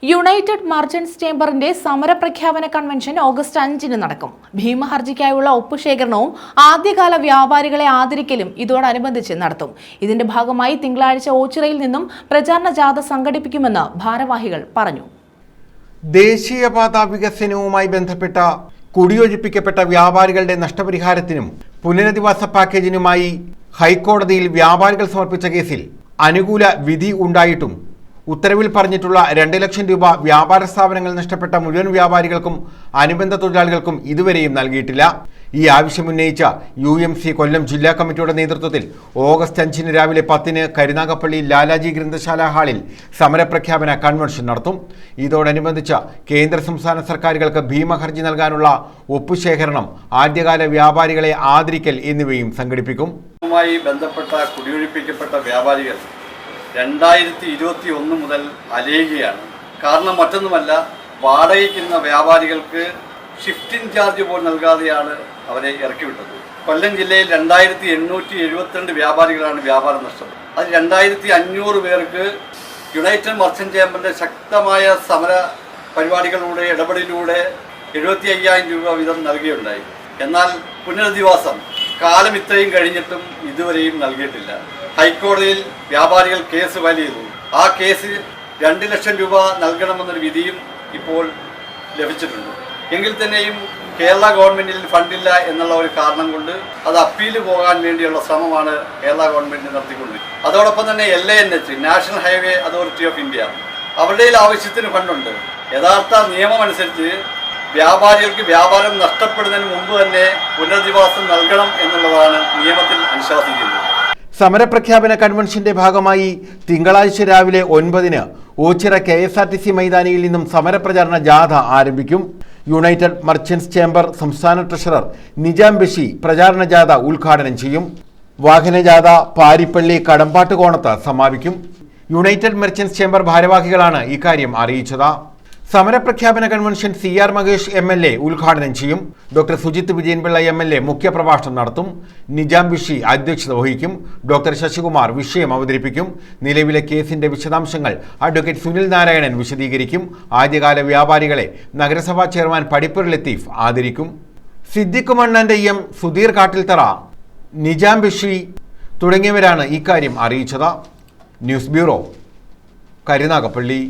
United merchants ചേംബറിന്റെ സമരപ്രഖ്യാപന convention August 5-ന് നടക്കും. ഭീമഹർജിക്കായുള്ള ഒപ്പുശേഖരണവും ആദ്യകാല വ്യാപാരികളെ ആദരിക്കലും ഇതോടനുബന്ധിച്ച് നടത്തും. ഇതിന്റെ ഭാഗമായി തിങ്കളാഴ്ച ഓച്ചിറയിൽ നിന്നും പ്രചാരണ ജാഥ സംഘടിപ്പിക്കുമെന്ന് ഭാരവാഹികൾ പറഞ്ഞു. ദേശീയപാത വികസനവുമായി ബന്ധപ്പെട്ട കുടിയൊഴിപ്പിക്കപ്പെട്ട വ്യാപാരികളുടെ നഷ്ടപരിഹാരത്തിനും പുനരധിവാസ പാക്കേജിനുമായി ഹൈക്കോടതിയിൽ വ്യാപാരികൾ സമർപ്പിച്ച കേസിൽ അനുകൂല വിധി ഉണ്ടായിട്ടും ഉത്തരവിൽ പറഞ്ഞിട്ടുള്ള 2 ലക്ഷം രൂപ വ്യാപാര സ്ഥാപനങ്ങൾ നഷ്ടപ്പെട്ട മുഴുവൻ വ്യാപാരികൾക്കും അനുബന്ധ തൊഴിലാളികൾക്കും ഇതുവരെയും നൽകിയിട്ടില്ല. ഈ ആവശ്യമുന്നയിച്ച UMC കൊല്ലം ജില്ലാ കമ്മിറ്റിയുടെ നേതൃത്വത്തിൽ ഓഗസ്റ്റ് 5-ന് രാവിലെ 10-ന് കരുനാഗപ്പള്ളി ലാലാജി ഗ്രന്ഥശാല ഹാളിൽ സമരപ്രഖ്യാപന കൺവെൻഷൻ നടത്തും. ഇതോടനുബന്ധിച്ച് കേന്ദ്ര സംസ്ഥാന സർക്കാരുകൾക്ക് ഭീമഹർജി നൽകാനുള്ള ഒപ്പുശേഖരണം, ആദ്യകാല വ്യാപാരികളെ ആദരിക്കൽ എന്നിവയും സംഘടിപ്പിക്കും. ബന്ധപ്പെട്ട കുടിയൊഴിപ്പിക്കപ്പെട്ട വ്യാപാരികൾ 2021 മുതൽ അലയുകയാണ്. കാരണം മറ്റൊന്നുമല്ല, വാടകയ്ക്കുന്ന വ്യാപാരികൾക്ക് ഷിഫ്റ്റിംഗ് ചാർജ് പോലും നൽകാതെയാണ് അവരെ ഇറക്കിവിട്ടത്. കൊല്ലം ജില്ലയിൽ 2872 വ്യാപാരികളാണ് വ്യാപാരം നഷ്ടപ്പെട്ടത്. അത് 2500 പേർക്ക് യുണൈറ്റഡ് മർച്ചന്റ് ചേംബറിന്റെ ശക്തമായ സമര പരിപാടികളിലൂടെ ഇടപെടലിലൂടെ 75,000 രൂപ വീതം നൽകുകയുണ്ടായി. എന്നാൽ പുനരധിവാസം കാലം ഇത്രയും കഴിഞ്ഞിട്ടും ഇതുവരെയും നൽകിയിട്ടില്ല. ഹൈക്കോടതിയിൽ വ്യാപാരികൾ കേസ് ഫയൽ ചെയ്തു. ആ കേസ് 2 ലക്ഷം രൂപ നൽകണമെന്നൊരു വിധിയും ഇപ്പോൾ ലഭിച്ചിട്ടുണ്ട്. എങ്കിൽ തന്നെയും കേരള ഗവൺമെന്റിൽ ഫണ്ടില്ല എന്നുള്ള ഒരു കാരണം കൊണ്ട് അത് അപ്പീൽ പോകാൻ വേണ്ടിയുള്ള ശ്രമമാണ് കേരള ഗവൺമെന്റ് നടത്തിക്കൊണ്ടിരിക്കുന്നത്. അതോടൊപ്പം തന്നെ LANH, national highway authority of India, അവരുടെ ആവശ്യത്തിന് ഫണ്ടുണ്ട്. യഥാർത്ഥ നിയമം അനുസരിച്ച് വ്യാപാരികൾക്ക് വ്യാപാരം നഷ്ടപ്പെടുന്നതിന് മുമ്പ് തന്നെ പുനരധിവാസം നൽകണം എന്നുള്ളതാണ് നിയമത്തിൽ അനുശാസിക്കുന്നത്. സമരപ്രഖ്യാപന കൺവെൻഷന്റെ ഭാഗമായി തിങ്കളാഴ്ച രാവിലെ 9-ന് ഓച്ചിറ KSRTC മൈതാനിയിൽ നിന്നും സമരപ്രചാരണ ജാഥ ആരംഭിക്കും. യുണൈറ്റഡ് മർച്ചന്റ്സ് ചേംബർ സംസ്ഥാന ട്രഷറർ നിജാം ബഷി പ്രചാരണ ജാഥ ഉദ്ഘാടനം ചെയ്യും. വാഹനജാഥ പാരിപ്പള്ളി കടമ്പാട്ടുകോണത്ത് സമാപിക്കും. യുണൈറ്റഡ് മർച്ചന്റ്സ് ചേംബർ ഭാരവാഹികളാണ് ഇക്കാര്യം അറിയിച്ചത്. സമരപ്രഖ്യാപന കൺവെൻഷൻ CR മഹേഷ് MLA ഉദ്ഘാടനം ചെയ്യും. ഡോക്ടർ സുജിത്ത് വിജയൻപിള്ള MLA മുഖ്യപ്രഭാഷണം നടത്തും. നിജാം ബഷി അധ്യക്ഷത വഹിക്കും. ഡോക്ടർ ശശികുമാർ വിഷയം അവതരിപ്പിക്കും. നിലവിലെ കേസിന്റെ വിശദാംശങ്ങൾ അഡ്വക്കേറ്റ് സുനിൽ നാരായണൻ വിശദീകരിക്കും. ആദ്യകാല വ്യാപാരികളെ നഗരസഭാ ചെയർമാൻ പടിപ്പുര ലത്തീഫ് ആദരിക്കും. സിദ്ദിഖ് മണ്ണന്റെ സുധീർ കാട്ടിൽത്തറ, നിജാം ബഷി തുടങ്ങിയവരാണ് ഇക്കാര്യം അറിയിച്ചത്. News bureau, Karunagappally.